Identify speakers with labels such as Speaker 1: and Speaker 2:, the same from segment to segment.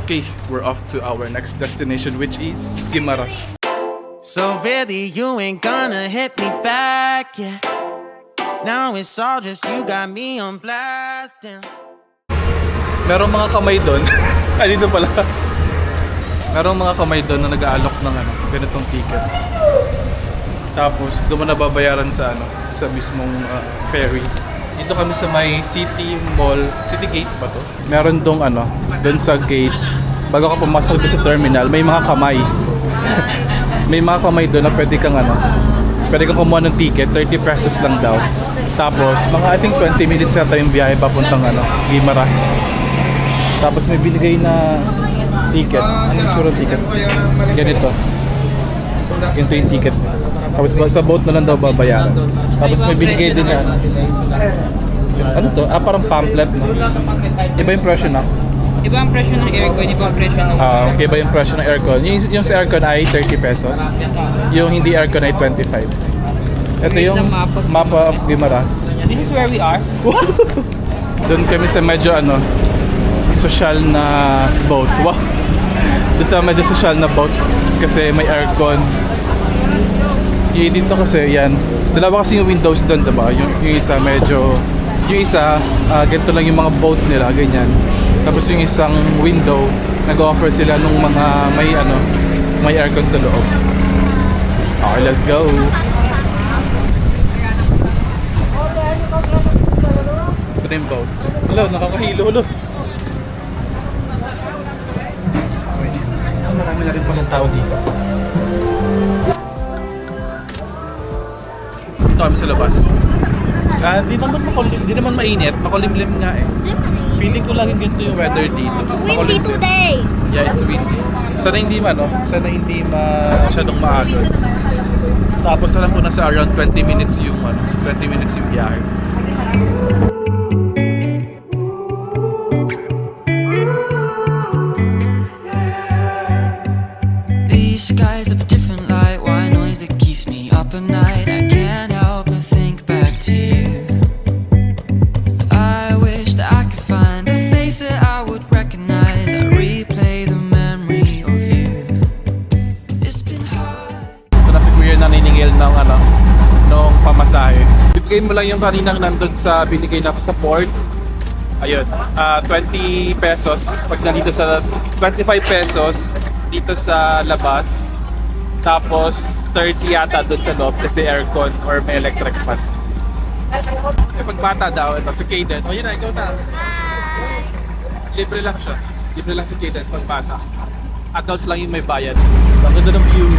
Speaker 1: Okay, we're off to our next destination, which is Guimaras.
Speaker 2: So really you ain't gonna hit me back, yeah. Now it's all just you got me on blast, yeah.
Speaker 1: Merong mga kamay doon. Ay, dito pala. Merong mga kamay doon na nag-aalok ng ganitong ticket. Tapos doon mo nababayaran sa sa mismong ferry. Dito kami sa may City Mall, City Gate ba to? Meron dong doon sa gate. Bago ka pumasok sa terminal, may mga kamay. May mga kamay doon na pwede kang kumuha ng ticket, 30 pesos lang daw. Tapos mga I think 20 minutes na tayong biyahe papuntang Guimaras. Tapos may binigay na ticket. Ano yung sure ticket? Ganito. Ganito yung ticket. Tapos sa boat na lang daw babayaran. Tapos may binigay din na ano to? Parang pamphlet, no? Iba yung presyo na.
Speaker 3: Iba ang presyo ng aircon, iba ang presyo ng...
Speaker 1: Iba yung presyo ng aircon. Yung sa aircon ay 30 pesos. Yung hindi aircon ay 25. Ito yung mapa of Guimaras.
Speaker 3: This is where we are.
Speaker 1: Doon kami sa medyo social na boat. Wow! Doon sa medyo social na boat kasi may aircon. Dito kasi yan. Dalawa kasi yung windows doon, diba? Yung isa medyo... Yung isa, ganito lang yung mga boat nila, ganyan. Tapos yung isang window, nag-offer sila nung mga may aircon sa loob. Okay, let's go! Ito na yung boat. Hello, nakakahilo, hello! Okay. Marami na rin palang tao dito. Dito kami sa labas. Di naman mainit, makulimlim nga eh. Feeling ko laging ganito yung weather dito.
Speaker 4: Windy today.
Speaker 1: Yeah, it's windy. Sana hindi masyadong maagod. Tapos alam ko nasa around 20 minutes yung 20 minutes yung biyahe.
Speaker 2: These skies have a different light, white noise that keeps me up at night. I can't help but think back to you. I wish that I could find a face that I would recognize. I replay the memory of you. It's been hard.
Speaker 1: Ito na si Kuya na niningil ng nung pamasahe. Bibigay mo lang yung kaninang nandun sa binigay na sa port. Ayun, 20 pesos pag nandito sa 25 pesos dito sa labas. Tapos 30 yata doon sa loob kasi aircon or may electric fan. Eh pag bata daw, ito si Kaden. O yun na, ikaw na. Libre lang siya. Libre lang si Kaden pag bata. Adult lang yung may bayad. Ang ganda ng view.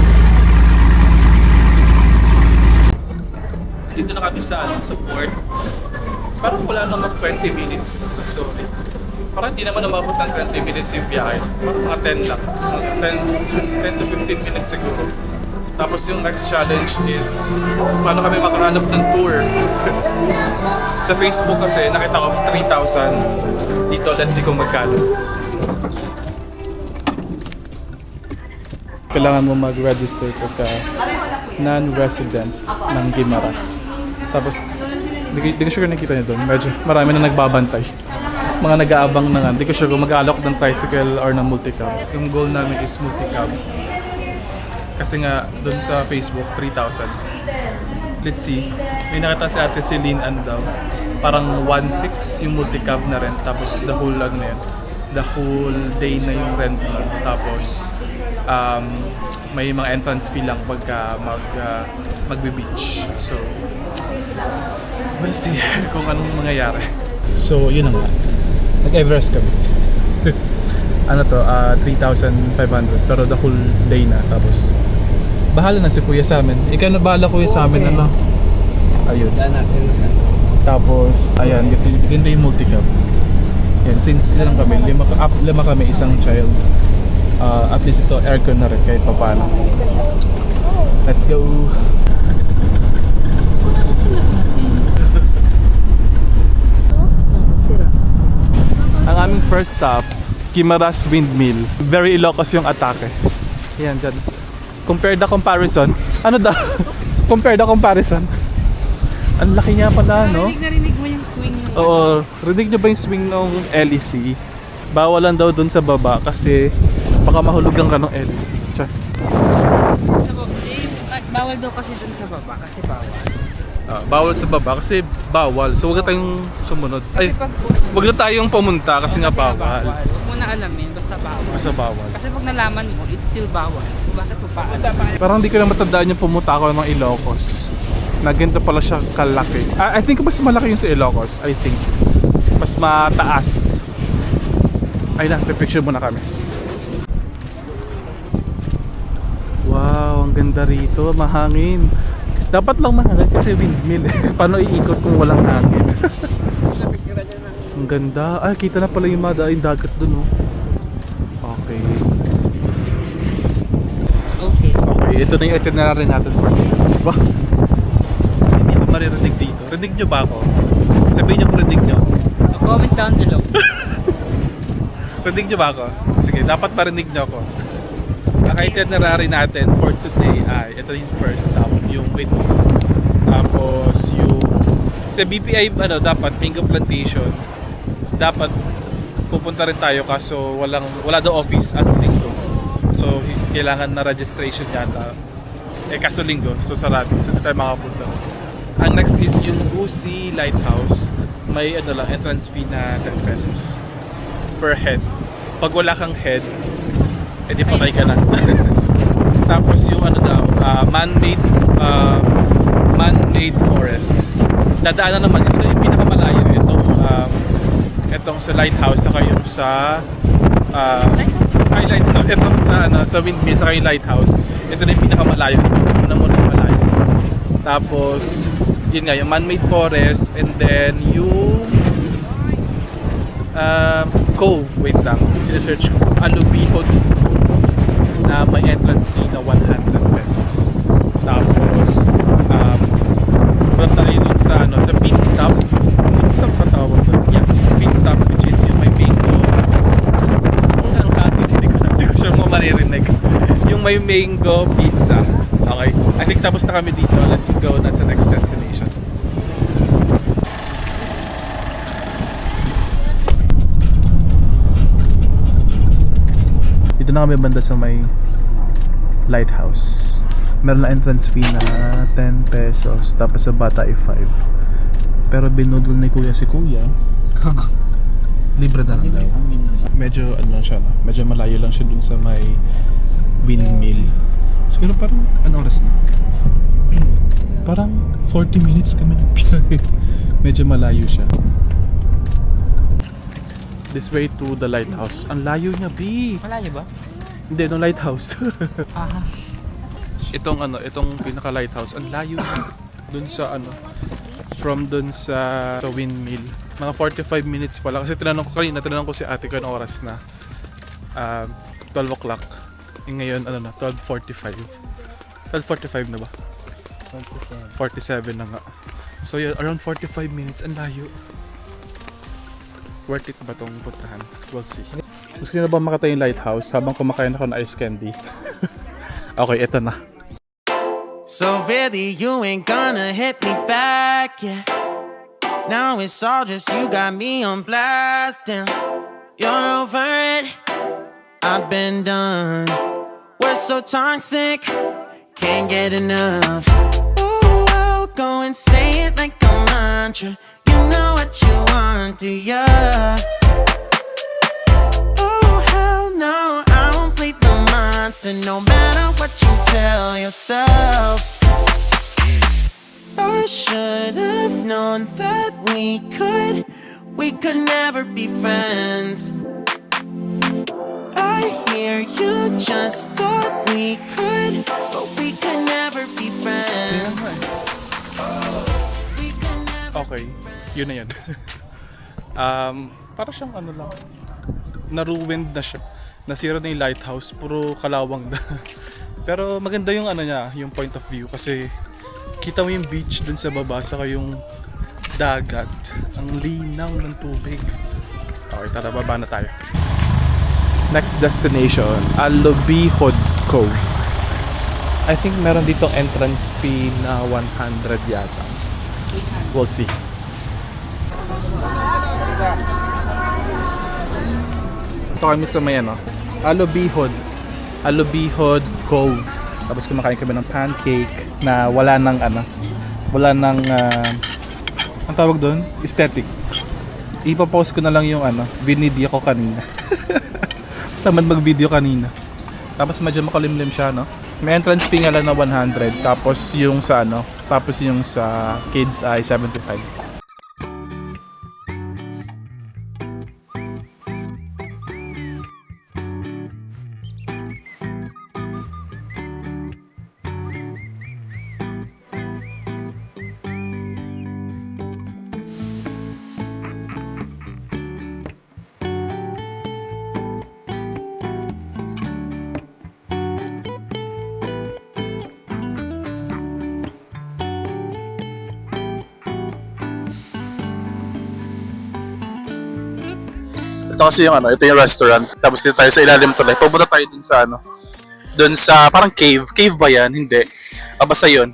Speaker 1: Dito na kami sa port. Parang wala naman 20 minutes. Sorry. Parang hindi naman umabot ng 20 minutes yung biyahe. Parang mga 10 lang. 10 to 15 minutes siguro. Tapos yung next challenge is paano kami makahanap ng tour. Sa Facebook kasi nakita ko 3,000. Dito, let's see kung magkano. Kailangan mo mag-register pagka non-resident ng Guimaras. Tapos, di ko sure nakita niyo doon. Medyo marami na nagbabantay. Mga nag-aabang na nga. Hindi ko sure kung mag-aalok ng tricycle or ng multicab. Yung goal namin is multicab. Kasi nga, doon sa Facebook, 3,000. Let's see. May nakita si Ate Celine daw. Parang 1,600 yung multicab na rent. Tapos the whole the whole day na yung rent nun. Tapos, may mga entrance fee lang pagka magbe-beach. So, we'll see kung anong mangyayari. So, yun na nga. Nag-Everest kami. 3,500 pero the whole day na. Tapos bahala na si Kuya sa amin. Ikaw na bahala Kuya sa amin, ayun. Tapos ayan, ganito yung multicab. Yan, since ilan kami, lima kami, isang child. At least ito aircon na rin kahit paano. Let's go. Ang aming first stop, Guimaras Windmill. Very Ilocos yung atake. Yan, dyan. Compare the comparison. Ano daw? Compare the comparison. Ang laki niya pala, no?
Speaker 3: Narinig mo yung swing ng...
Speaker 1: Oo. Rinig niyo ba yung swing ng LEC? Bawalan daw dun sa baba kasi baka mahulugan ka ng LC. Tiyan.
Speaker 3: Bawal daw kasi dun sa baba kasi bawal.
Speaker 1: Bawal sa baba kasi bawal. So wag na tayong sumunod. Ay,
Speaker 3: Pag
Speaker 1: wag na tayong pumunta kasi nga bawal.
Speaker 3: Huwag mo na alamin, basta bawal.
Speaker 1: Basta bawal.
Speaker 3: Kasi pag nalaman mo, it's still bawal. So bakit mo pa alam?
Speaker 1: Parang hindi ko na matandaan yung pumunta ako ng Ilocos. Na ganito pala siya kalaki. I think mas malaki yung sa Ilocos. I think. Mas mataas. Ay lang, pipicture muna kami. Wow, ang ganda rito. Mahangin. Dapat lang mahangin kasi windmill. Paano iikot kung walang hangin? Ang ganda. Ay, kita na pala yung madaing dagat dun, oh. Okay.
Speaker 3: Okay.
Speaker 1: Okay, ito na yung itinerary natin for today. Wow. Hindi ako maririnig dito. Rinig nyo ba ako? Sabihin nyo kung rinig nyo.
Speaker 3: Comment down below.
Speaker 1: Rinig nyo ba ako? Sige, dapat marinig nyo ako. Ang itinerary natin for today ay ito yung first stop, yung windmill. Tapos yung sa BPI dapat mango plantation. Dapat pupunta rin tayo kaso wala daw office at linggo. So kailangan na registration yata. Kaso linggo, so sarado. So hindi tayo makapunta. Ang next is yung Usi Lighthouse. May entrance fee na 10 pesos per head. Pag wala kang head, edi patay ka na. Tapos yung man-made forest. Dadaanan naman ito yung pinakamalayo itong sa lighthouse saka yung sa lighthouse itong sa windmill saka yung lighthouse. Ito na yung pinakamalayo. So muna yung malayo. Tapos yun nga yung man-made forest and then yung cove, wait lang, sinesearch ko, Alubihod Cove na may entrance fee na 100 pesos. Tapos punta tayo dun sa pit stop pa tawag dun. Yeah, pit stop which is yung may mango. Ang happy, hindi ko sure mo maririnig. Yung may mango pizza. Okay, I think tapos na kami dito. Let's go na sa next destination. Dito na kami banda sa may lighthouse. Meron na entrance fee na 10 pesos. Tapos sa bata ay 5. Pero binudol ni kuya si kuya. Libre na lang daw. Medyo lang siya, no? Medyo malayo lang siya dun sa may windmill. Siguro parang anong oras na? Parang 40 minutes kami ng biyahe. Medyo malayo siya. This way to the lighthouse. Ang layo niya, B.
Speaker 3: Malayo ba?
Speaker 1: Hindi, no lighthouse.
Speaker 3: Aha.
Speaker 1: itong pinaka lighthouse, ang layo niya. Dun sa from dun sa windmill. Mga 45 minutes pala. Kasi tinanong ko si ate ko anong oras na. 12 o'clock. Ngayon, 12:45. 12:45 na ba? 47 na nga. So, around 45 minutes. Ang layo. Worth it ba itong puntahan? We'll see. Gusto nyo na ba makita yung lighthouse habang kumakain ako ng ice candy? Okay, eto na.
Speaker 4: So really you ain't gonna hit me back, yeah. Now it's all just you got me on blast, damn. You're over it, I've been done. We're so toxic, can't get enough. Ooh, I'll go and say it like a mantra. You know what you want, do ya? Oh hell no, I won't play the monster no matter what you tell yourself. I should have known that we could never be friends. I hear you just thought we could, but we could never be friends. We could never
Speaker 1: Okay, yun na yun. Para siyang lang, na-ruined na siya. Nasira na yung lighthouse, puro kalawang na. Pero maganda yung niya, yung point of view kasi kita mo yung beach dun sa baba saka yung dagat. Ang linaw ng tubig. Okay, tara, baba na tayo. Next destination, Alubihod Cove. I think meron ditong entrance fee na 100 yata. We'll see. Ito kami sa may ano, Alobihod Cove. Tapos kumakain kami ng pancake na wala nang ano, wala nang ang tawag doon, aesthetic. Ipopost ko na lang yung ano, video ko kanina. Tamad mag-video kanina. Tapos medyo makulimlim siya, no? May entrance fee nga lang na 100, tapos yung sa ano, tapos yung sa kids ay 75. Ito kasi yung ano, ito yung restaurant. Tapos dito tayo sa ilalim tuloy. Pupunta tayo dun sa ano, dun sa parang cave. Cave ba yan? Hindi. Basta yun.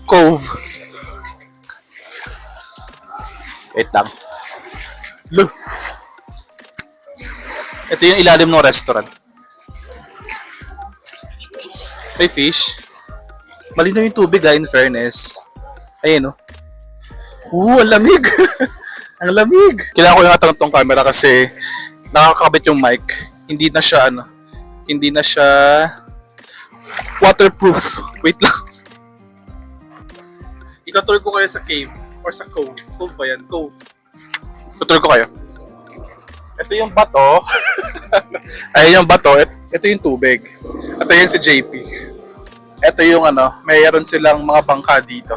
Speaker 1: Cove. Wait lang. Lo. Ito yung ilalim ng restaurant. May fish. Malinaw yung tubig in fairness. Ayun, no? Ang lamig! Ang lamig! Kailangan ko yung atang tong camera kasi nakakabit yung mic. Hindi na siya ano, hindi na siya waterproof. Wait lang. Itutur ko kayo sa cave or sa cove. Cove ba yan? Cove. Tutur ko kayo. Ito yung bato. Ay, yung bato. Ito yung tubig. Ito yung si JP. Ito yung ano, mayroon silang mga bangka dito.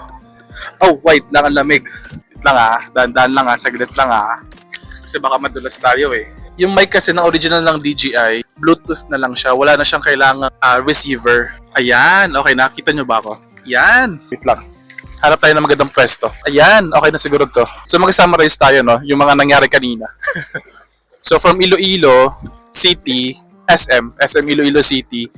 Speaker 1: Oh, wait lang, ang lamig. Lang dahan-dahan lang saglit lang kasi baka madulas tayo eh. Yung mic kasi ng original ng DJI, Bluetooth na lang siya, wala na siyang kailangang receiver. Ayan, okay, nakita nyo ba ako? Ayan, wait lang. Hanap tayo ng magandang pwesto. Ayan, okay na siguro to. So mag-summarize tayo, no, yung mga nangyari kanina. So from Iloilo City, SM Iloilo City,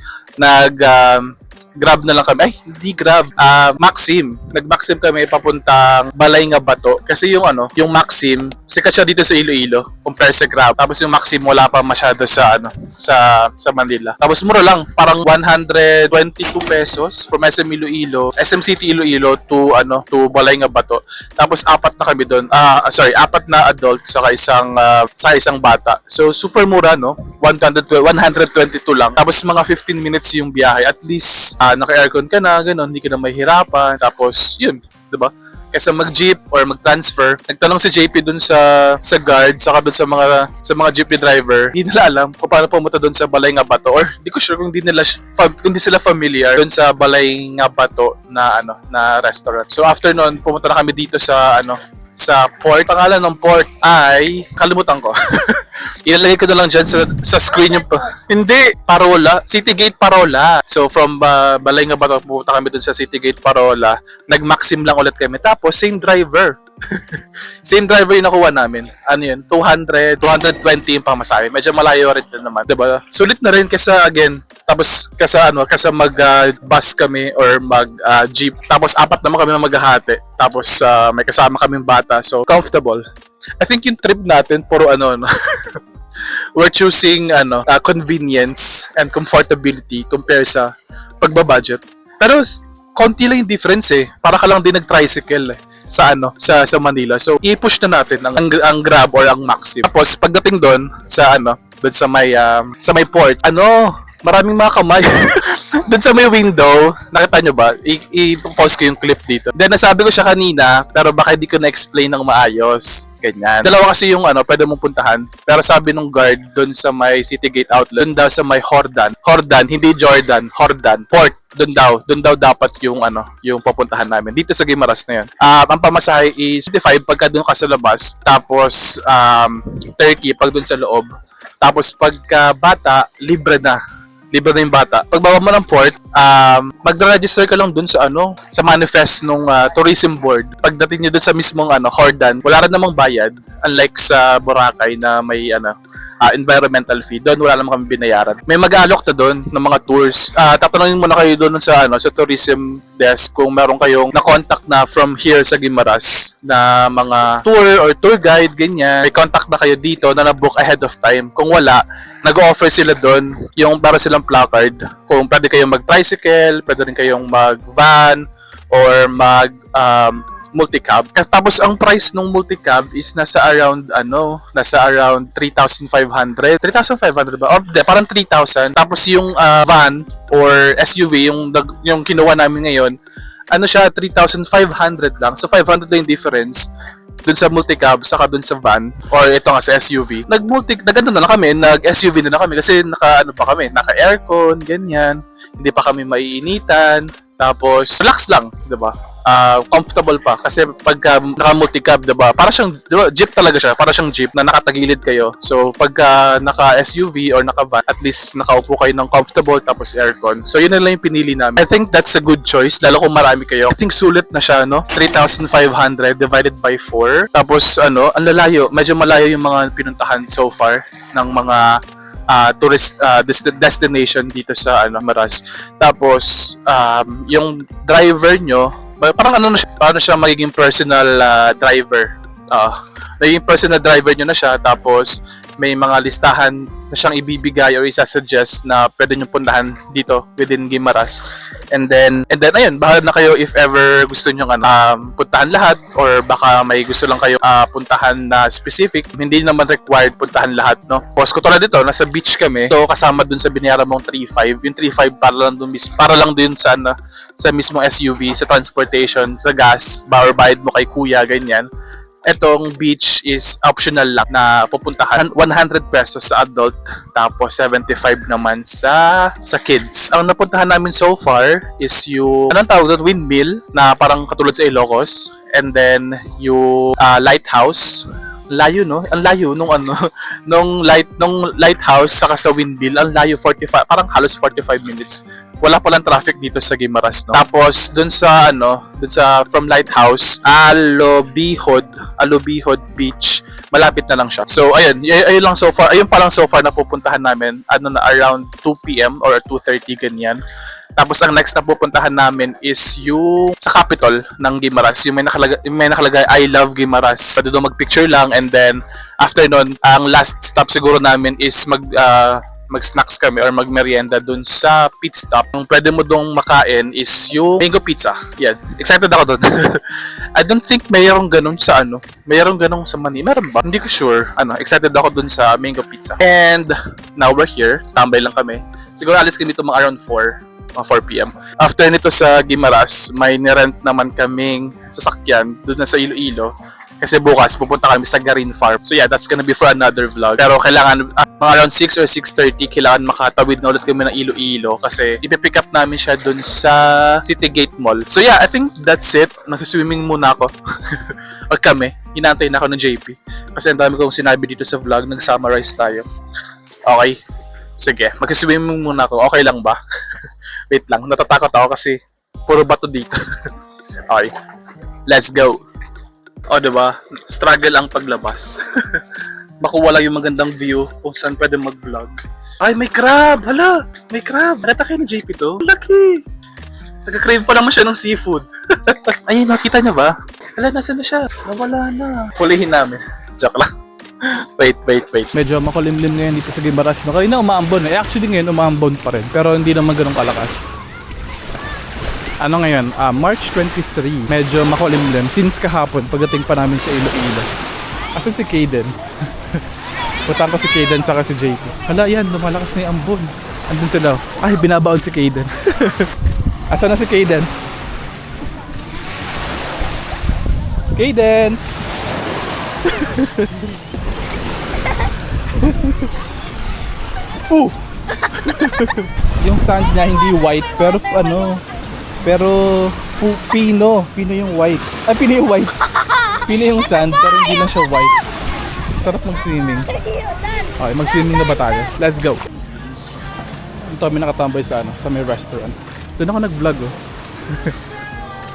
Speaker 1: Grab na lang kami. Ay, hindi Grab. Maxim. Nag-Maxim kami papuntang Balay nga Bato. Kasi yung ano, yung Maxim, sikat siya dito sa Iloilo compare sa Grab. Tapos yung Maxim wala pa masyado sa ano, sa Manila. Tapos mura lang, parang 122 pesos from SM Iloilo, SM City Iloilo to ano, to Balay nga Bato. Tapos apat na kami doon. Apat na adult sa isang bata. So super mura, no? 122 lang. Tapos mga 15 minutes yung biyahe. At least naka-aircon ka na, gano'n, hindi ka na mahihirapan. Tapos, yun, di ba? Kesa mag-jeep or mag-transfer. Nagtanong si JP dun sa guard, saka dun sa mga jeepney driver. Hindi nila alam kung paano pumunta dun sa Balay nga Bato. Or hindi ko sure kung hindi sila familiar dun sa Balay nga Bato na ano, na restaurant. So after nun, pumunta na kami dito sa ano, sa port. Pangalan ng port ay kalimutan ko. Ilalagay ko na lang dyan sa screen yung hindi, Parola, City Gate Parola. So from Balay nga Bato, pupunta kami dun sa City Gate Parola. Nag-Maxim lang ulit kami. Tapos same driver. Same driver yung nakuha namin. Ano yun? 200, 220 yung pamasahe. Medyo malayo rin din naman. Diba? Sulit na rin kasi again, tapos kasi mag-bus kami or mag-jeep. Tapos apat naman kami na maghahati. Tapos may kasama kaming bata. So comfortable. I think yung trip natin puro ano we're choosing convenience and comfortability compare sa pagbabudget. Pero konti lang yung difference eh. Para ka lang din nag-tricycle eh sa Manila. So i-push na natin ang Grab or ang Maxim. Tapos pagdating doon sa may port, maraming mga kamay. Doon sa may window, nakita nyo ba? I-post ko yung clip dito. Then nasabi ko siya kanina, pero baka hindi ko na-explain ng maayos. Ganyan. Dalawa kasi yung pwede mong puntahan. Pero sabi nung guard doon sa may City Gate Outlet, doon daw sa may Hordan, hindi Jordan, Hordan, Port. Doon daw dapat yung yung pupuntahan namin. Dito sa Guimaras na yan. Ang pamasahe is 55 pagka doon ka sa labas. Tapos 30 pag doon sa loob. Tapos pagka bata, libre na yung bata. Pagbaba mo ng port, magre-register ka lang dun sa sa manifest nung tourism board. Pagdating niyo dun sa mismong Hordan, wala rin namang bayad, unlike sa Boracay na may environmental fee. Doon wala naman kami binayaran. May mag-aalok na doon ng mga tours. Tatanungin muna kayo doon sa sa tourism desk kung meron kayong na-contact na from here sa Guimaras na mga tour or tour guide, ganyan. May contact na kayo dito na na-book ahead of time. Kung wala, nag-offer sila doon yung para silang placard. Kung pwede kayong mag-tricycle, pwede rin kayong mag-van, or multicab. Tapos ang price ng multicab is nasa around 3,500. 3,500 ba? Parang 3,000. Tapos yung van or SUV yung kinuha namin ngayon, siya 3,500 lang. So 500 lang yung difference dun sa multicab saka dun sa van or ito nga sa SUV. Nag-SUV na kami kasi naka-aircon, ganyan. Hindi pa kami maiinitan. Tapos relax lang, 'di ba? Comfortable pa kasi pagka naka-multicab, 'di ba? Para siyang jeep talaga siya, para siyang jeep na nakatagilid kayo. So pagka naka-SUV or naka-van, at least nakaupo kayo ng comfortable tapos aircon. So yun na lang yung pinili namin. I think that's a good choice lalo kung marami kayo. I think sulit na siya, no? 3,500 divided by 4. Tapos ang lalayo, medyo malayo yung mga pinuntahan so far ng mga tourist destination dito sa Maras. Tapos yung driver nyo, parang paano siya magiging personal driver. Naging personal driver nyo na siya, tapos may mga listahan na siyang ibibigay or isa-suggest na pwede nyo puntahan dito within Guimaras. And then ayun, bahala na kayo if ever gusto nyo puntahan lahat or baka may gusto lang kayo puntahan na specific. Hindi naman required puntahan lahat, no? Tapos katulad dito, nasa beach kami. So kasama dun sa binayaran mong 3,500. Yung 3,500 para lang dun sa mismong SUV, sa transportation, sa gas, bayad mo kay kuya, ganyan. Etong beach is optional lang na pupuntahan. 100 pesos sa adult, tapos 75 naman sa kids. Ang napuntahan namin so far is yung windmill na parang katulad sa Ilocos, and then yung lighthouse. Layo, no? Ang layo nung lighthouse saka sa windmill, ang layo, 45, parang halos 45 minutes. Wala palang traffic dito sa Guimaras, no? Tapos dun sa from lighthouse, Alobihod Beach, malapit na lang siya. So ayun lang so far. Ayun pa lang so far na pupuntahan namin, na around 2 PM or 2:30 ganyan. Tapos ang next na pupuntahan namin is yung sa Capitol ng Guimaras. Yung may nakalagay I love Guimaras. Pwede doon mag-picture lang, and then after nun, ang last stop siguro namin is mag-snacks kami or mag-merienda dun sa pit stop. Ang pwede mo dong makain is yung mango pizza. Yan. Excited ako dun. I don't think mayroong ganun sa mayroong ganun sa Manila. Meron ba? Hindi ko sure. Excited ako dun sa mango pizza. And now we're here. Tambay lang kami. Siguro alis kami dito mga around 4 PM. After nito sa Guimaras, may nirent naman kaming sasakyan doon na sa Iloilo. Kasi bukas pupunta kami sa Garin Farm. So yeah, that's gonna be for another vlog. Pero kailangan mga around 6 or 6:30 kailangan makatawid na ulit kami ng Iloilo kasi ipipick up namin siya doon sa City Gate Mall. So yeah, I think that's it. Nag-swimming muna ako. O kami, hinantay na ako ng JP. Kasi ang dami kong sinabi dito sa vlog, nag-summarize tayo. Okay. Sige, mag-swimming muna ako. Okay lang ba? Wait lang, natatakot ako kasi puro bato dito. Okay, let's go. O, diba? Struggle ang paglabas. Makuha lang yung magandang view kung saan pwede mag-vlog. Ay, may crab! Hala! May crab! Nakita kayo ng JP to? Laki! Nagka-crave pa naman siya ng seafood. Ay, nakita niya ba? Hala, nasa na siya? Nawala na. Hulihin namin. Joke lang. Wait. Medyo makulimlim ngayon dito sa Guimaras. Kanina umaambon. Actually ngayon umaambon pa rin. Pero hindi naman ganun kalakas. Ngayon? March 23. Medyo makulimlim. Since kahapon, pagdating pa namin sa Iloilo. Asan si Kaden? Putang ko si Kaden saka si JP. Hala, yan. Lumalakas na yung ambon. Andun sila. Ay, binabaon si Kaden. Asan na si Kaden? Kaden! Yung sand niya hindi white pero pino yung white. Pino yung white. Pino yung sand pero hindi lang siya white. Sarap mag-swimming. Okay, mag-swimming na ba tayo? Let's go. Dito kami nakatambay sa may restaurant. Doon ako nag-vlog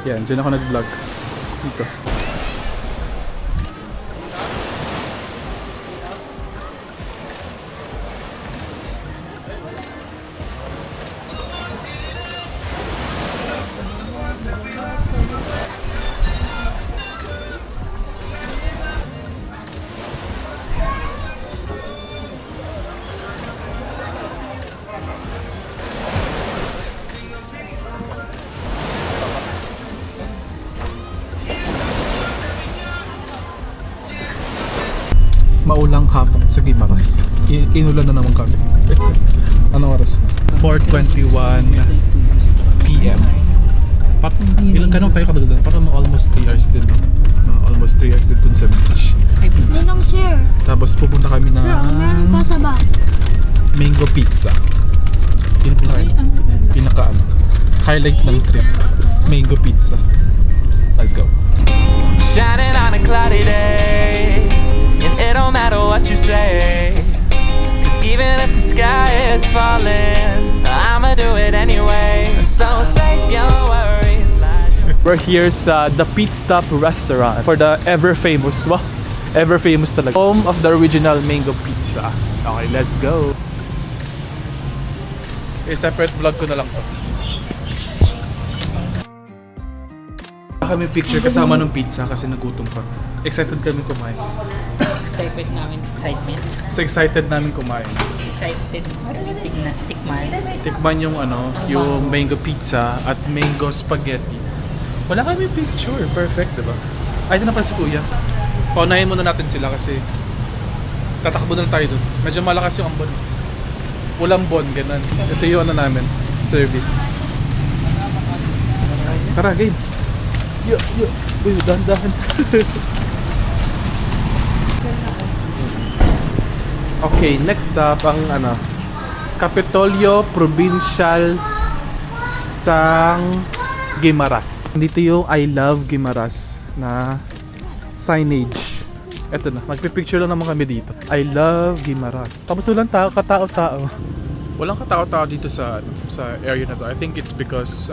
Speaker 1: Yan, doon ako nag-vlog. Dito. hapon sa Guimaras. Inulan na naman kami. Anong oras na? 4:21 PM. Parang ilang kanong tayo kadagdagan? Parang almost 3 hours din. Almost 3 hours din dun sa beach.
Speaker 5: Ninong share.
Speaker 1: Tapos pupunta kami na
Speaker 5: Meron pa sa bag.
Speaker 1: Mango Pizza. Yun pinaka ano, highlight ng trip. Mango Pizza. Let's go.
Speaker 6: Shining on a cloudy day, and it don't matter what you say, 'cause even if the sky is falling, I'ma do it anyway. So save your worries.
Speaker 1: We're here sa The Pit Stop Restaurant for the ever famous, ever famous talaga, home of the original Mango Pizza. Okay, let's go. Separate vlog ko na lang to. Kami picture kasama ng pizza kasi nagutom pa. Excited kami kumain.
Speaker 3: Excited namin kumain.
Speaker 1: Excited kami kumain.
Speaker 3: Tikman.
Speaker 1: Tikman yung ano, yung mango pizza at mango spaghetti. Wala kami picture. Perfect, diba? Ay, ito na pala si Kuya. Paunahin muna natin sila kasi tatakbo na lang tayo dun. Medyo malakas yung ambon. Walang bon, ganun. Ito yung ano namin, service. Tara, game. Yo. Uy, dahan-dahan. Okay, next stop ang ano, Capitolio Provincial sang Guimaras. Dito yung I love Guimaras na signage. Eto na, magpipicture lang naman kami dito. I love Guimaras. Tapos walang katao-tao. Walang katao-tao dito sa sa area na to. I think it's because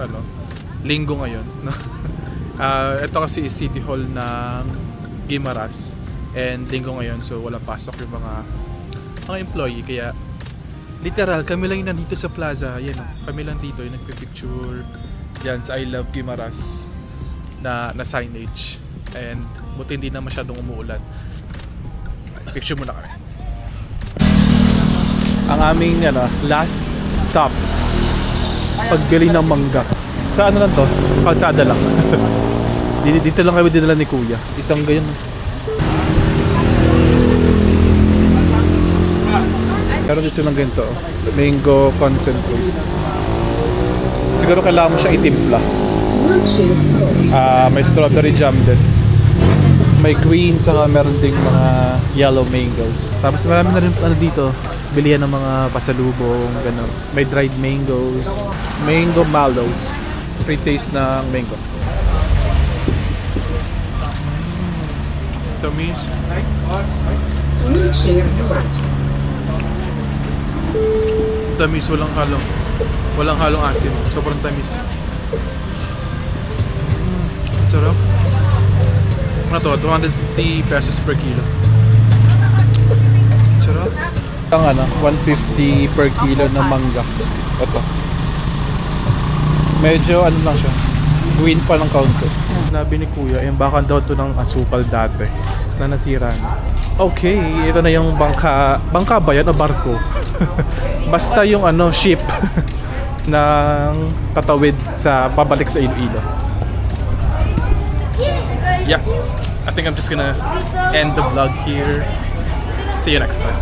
Speaker 1: linggo ngayon. Ito kasi is City Hall ng Guimaras and linggo ngayon, so walang pasok yung mga employee, kaya literal kami lang yung nandito sa plaza. Yan, kami lang dito yung nagpipicture dyan sa I love Guimaras na signage, and buti hindi na masyadong umuulan. Picture muna kami. Ang aming last stop, pagbili ng mangga. Sa ano lang to? Kalsada lang. Dito lang kami dinala ni Kuya. Isang ganyan. Meron din silang ganito. Mango concentrate. Siguro kailangan mo siya itimpla. May strawberry jam din. May green, saka meron ding mga yellow mangoes. Tapos marami na rin dito. Bilihan ng mga pasalubong, gano'n. May dried mangoes. Mango mallows. Free taste ng mango. Tamis. Tamis, walang halong asin. Sobrang tamis. Sarap. Ano to? 250 pesos per kilo. Sarap. Ang 150 per kilo na mangga. Ito. Medyo lang siya. Green pa ng kaunti. Nabi ni Kuya, yung baka daw to ng asukal dati na nasira na. Okay, ito na yung bangka. Bangka ba yan o barko? Basta yung ship ng tatawid sa pabalik sa Iloilo. Yeah, I think I'm just gonna end the vlog here. See you next time.